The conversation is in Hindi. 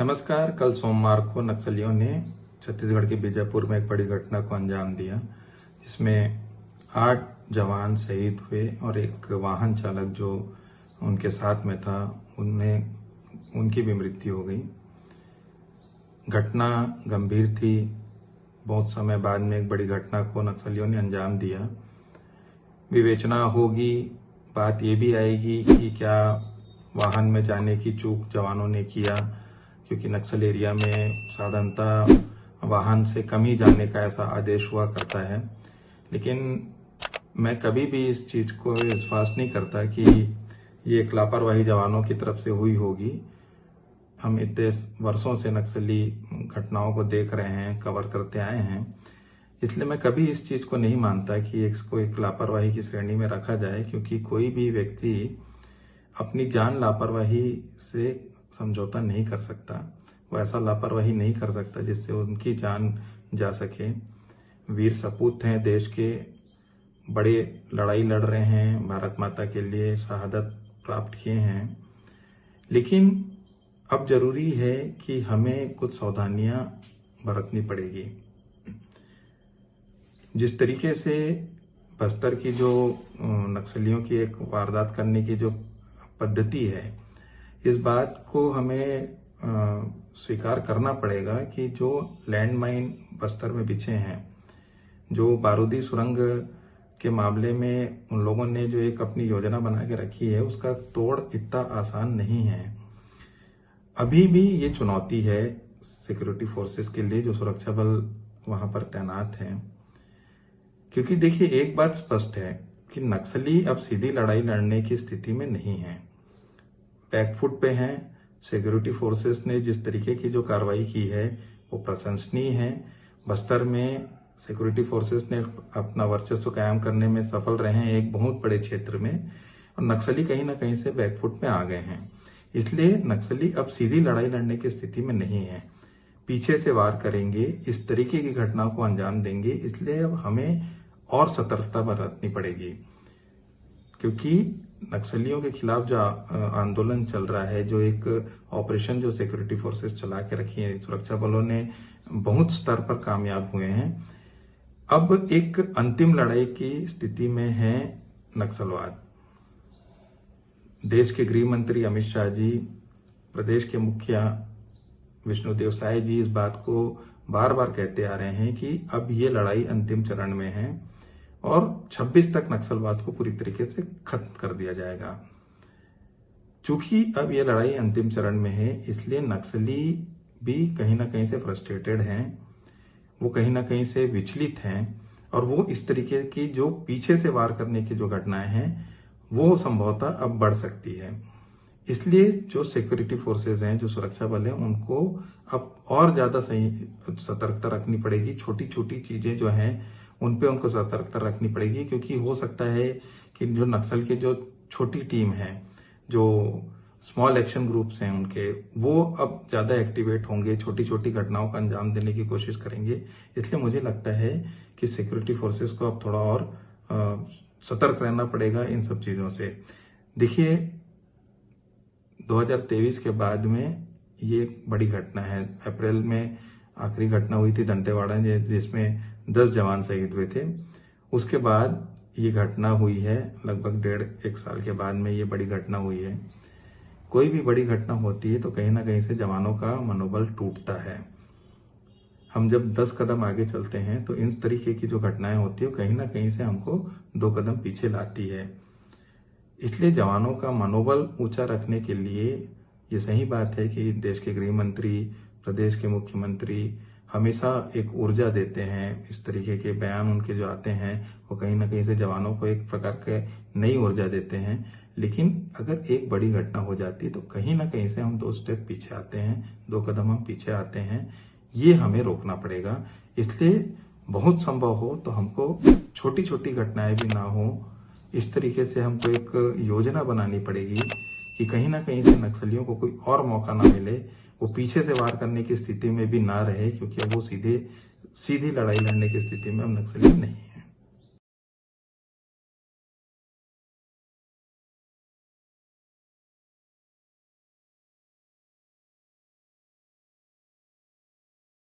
नमस्कार। कल सोमवार को नक्सलियों ने छत्तीसगढ़ के बीजापुर में एक बड़ी घटना को अंजाम दिया, जिसमें 8 जवान शहीद हुए और एक वाहन चालक जो उनके साथ में था उनकी भी मृत्यु हो गई। घटना गंभीर थी। बहुत समय बाद में एक बड़ी घटना को नक्सलियों ने अंजाम दिया। विवेचना होगी, बात ये भी आएगी कि क्या वाहन में जाने की चूक जवानों ने किया, क्योंकि नक्सल एरिया में साधारणतः वाहन से कम ही जाने का ऐसा आदेश हुआ करता है। लेकिन मैं कभी भी इस चीज को विश्वास नहीं करता कि ये एक लापरवाही जवानों की तरफ से हुई होगी। हम इतने वर्षों से नक्सली घटनाओं को देख रहे हैं, कवर करते आए हैं, इसलिए मैं कभी इस चीज को नहीं मानता कि इसको एक लापरवाही की श्रेणी में रखा जाए, क्योंकि कोई भी व्यक्ति अपनी जान लापरवाही से समझौता नहीं कर सकता। वो ऐसा लापरवाही नहीं कर सकता जिससे उनकी जान जा सके। वीर सपूत हैं, देश के बड़े लड़ाई लड़ रहे हैं, भारत माता के लिए शहादत प्राप्त किए हैं। लेकिन अब जरूरी है कि हमें कुछ सावधानियां बरतनी पड़ेगी। जिस तरीके से बस्तर की जो नक्सलियों की एक वारदात करने की जो पद्धति है, इस बात को हमें स्वीकार करना पड़ेगा कि जो लैंडमाइन बस्तर में बिछे हैं, जो बारूदी सुरंग के मामले में उन लोगों ने जो एक अपनी योजना बना के रखी है, उसका तोड़ इतना आसान नहीं है। अभी भी ये चुनौती है सिक्योरिटी फोर्सेस के लिए, जो सुरक्षा बल वहां पर तैनात हैं। क्योंकि देखिए, एक बात स्पष्ट है कि नक्सली अब सीधी लड़ाई लड़ने की स्थिति में नहीं है, बैकफुट पे हैं। सिक्योरिटी फोर्सेस ने जिस तरीके की जो कार्रवाई की है वो प्रशंसनीय है। बस्तर में सिक्योरिटी फोर्सेस ने अपना वर्चस्व कायम करने में सफल रहे हैं एक बहुत बड़े क्षेत्र में, और नक्सली कहीं ना कहीं से बैकफुट में आ गए हैं। इसलिए नक्सली अब सीधी लड़ाई लड़ने की स्थिति में नहीं है, पीछे से वार करेंगे, इस तरीके की घटनाओं को अंजाम देंगे। इसलिए अब हमें और सतर्कता बरतनी पड़ेगी, क्योंकि नक्सलियों के खिलाफ जो आंदोलन चल रहा है, जो एक ऑपरेशन जो सिक्योरिटी फोर्सेस चला के रखी है, सुरक्षा बलों ने बहुत स्तर पर कामयाब हुए हैं। अब एक अंतिम लड़ाई की स्थिति में है नक्सलवाद। देश के गृह मंत्री अमित शाह जी, प्रदेश के मुखिया विष्णुदेव साय जी इस बात को बार बार कहते आ रहे हैं कि अब ये लड़ाई अंतिम चरण में है और 26 तक नक्सलवाद को पूरी तरीके से खत्म कर दिया जाएगा। चूंकि अब ये लड़ाई अंतिम चरण में है, इसलिए नक्सली भी कहीं ना कहीं से फ्रस्ट्रेटेड हैं, वो कहीं ना कहीं से विचलित हैं, और वो इस तरीके की जो पीछे से वार करने की जो घटनाएं हैं वो संभवतः अब बढ़ सकती है। इसलिए जो सिक्योरिटी फोर्सेस हैं, जो सुरक्षा बल हैं, उनको अब और ज्यादा सही सतर्कता रखनी पड़ेगी। छोटी छोटी चीजें जो हैं उन पे उनको सतर्कता रखनी पड़ेगी, क्योंकि हो सकता है कि जो नक्सल के जो छोटी टीम है, जो स्मॉल एक्शन ग्रुप्स हैं उनके, वो अब ज्यादा एक्टिवेट होंगे, छोटी छोटी घटनाओं का अंजाम देने की कोशिश करेंगे। इसलिए मुझे लगता है कि सिक्योरिटी फोर्सेस को अब थोड़ा और सतर्क रहना पड़ेगा इन सब चीजों से। देखिए, 2023 के बाद में ये एक बड़ी घटना है। अप्रैल में आखिरी घटना हुई थी दंतेवाड़ा, जिसमें 10 जवान शहीद हुए थे। उसके बाद ये घटना हुई है, लगभग 1.5 साल के बाद में ये बड़ी घटना हुई है। कोई भी बड़ी घटना होती है तो कहीं ना कहीं से जवानों का मनोबल टूटता है। हम जब 10 कदम आगे चलते हैं तो इस तरीके की जो घटनाएं होती है कहीं ना कहीं से हमको 2 कदम पीछे लाती है। इसलिए जवानों का मनोबल ऊंचा रखने के लिए ये सही बात है कि देश के गृह मंत्री, प्रदेश के मुख्यमंत्री हमेशा एक ऊर्जा देते हैं। इस तरीके के बयान उनके जो आते हैं वो कहीं ना कहीं से जवानों को एक प्रकार के नई ऊर्जा देते हैं। लेकिन अगर एक बड़ी घटना हो जाती तो कहीं ना कहीं से हम 2 स्टेप पीछे आते हैं, 2 कदम हम पीछे आते हैं। ये हमें रोकना पड़ेगा। इसलिए बहुत संभव हो तो हमको छोटी छोटी घटनाएं भी ना हो, इस तरीके से हमको एक योजना बनानी पड़ेगी कि कहीं ना कहीं से नक्सलियों को कोई और मौका ना मिले, वो पीछे से वार करने की स्थिति में भी ना रहे, क्योंकि अब वो सीधी लड़ाई लड़ने की स्थिति में हम नक्सली नहीं है।